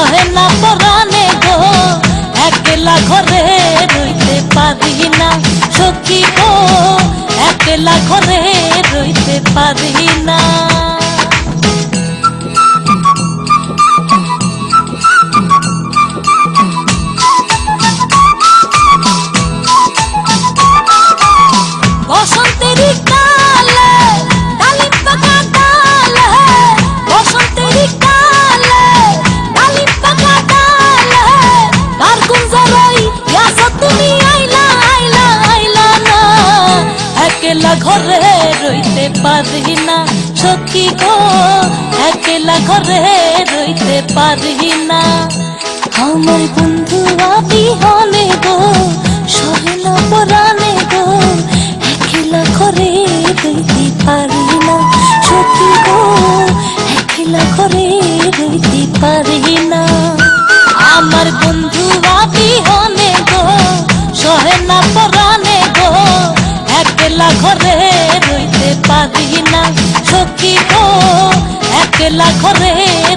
সহে না পরাণে গো, একলা ঘরে রইতে পারি না সখী গো, একলা ঘরে রইতে পারি না। বসন্তেরই কালে ডালিম পাকা ডালে, বসন্তেরই কালে ডালিম পাকা ডালে, কার গুঞ্জরাই ইয়াসো তুমি আইলা আইলা আইলা না, একলা ঘরে রইতে পারি না সখী গো, একলা ঘরে রইতে পারি না। আমার বন্ধু বিহনে গো, সহে না পরাণে গো, একলা ঘরে রইতে পারি না সখী গো, একলা ঘরে রইতে পারি না। আমার বন্ধু বিহনে গো, সহে না পরাণে গো, একলা ঘরে রইতে পারি না সখী গো, একলা ঘরে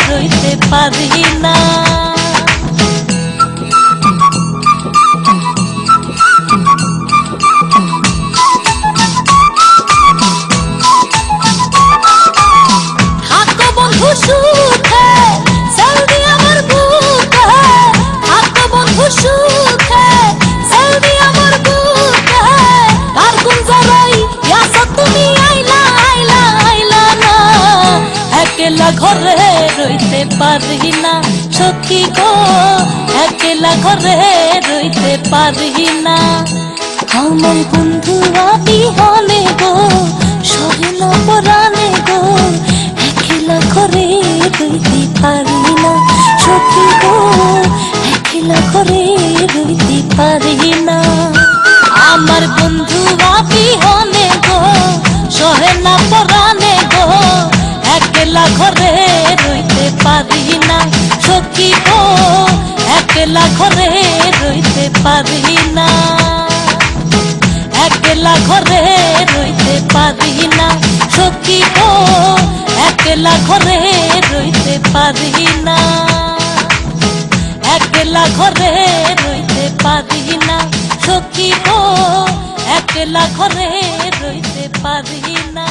রইতে পারি না। সুখে চলবি আমার বুকে, থাকো বন্ধু সুখে চলবি আমার বুকে, কার গুঞ্জরাই ইয়াসো তুমি আইলা আইলা আইলা না, একলা ঘরে রইতে পারি না সখী গো, একলা ঘরে রইতে পারি না। আমার বন্ধু বিহনে গো, সহে না পরাণে গো, একলা ঘরে রইতে পারি না সখী গো, একলা ঘরে রইতে পারি না। আমার বন্ধু বিহনে গো, সহে না পরাণে গো, একলা ঘরে রইতে পারি না সখী গো, একলা ঘরে রইতে পারি না, একলা ঘরে রইতে পারি না সখী গো, একলা ঘরে রইতে পারি না, একলা ঘরে রইতে পারি না সখী গো, একলা ঘরে রইতে পারি না।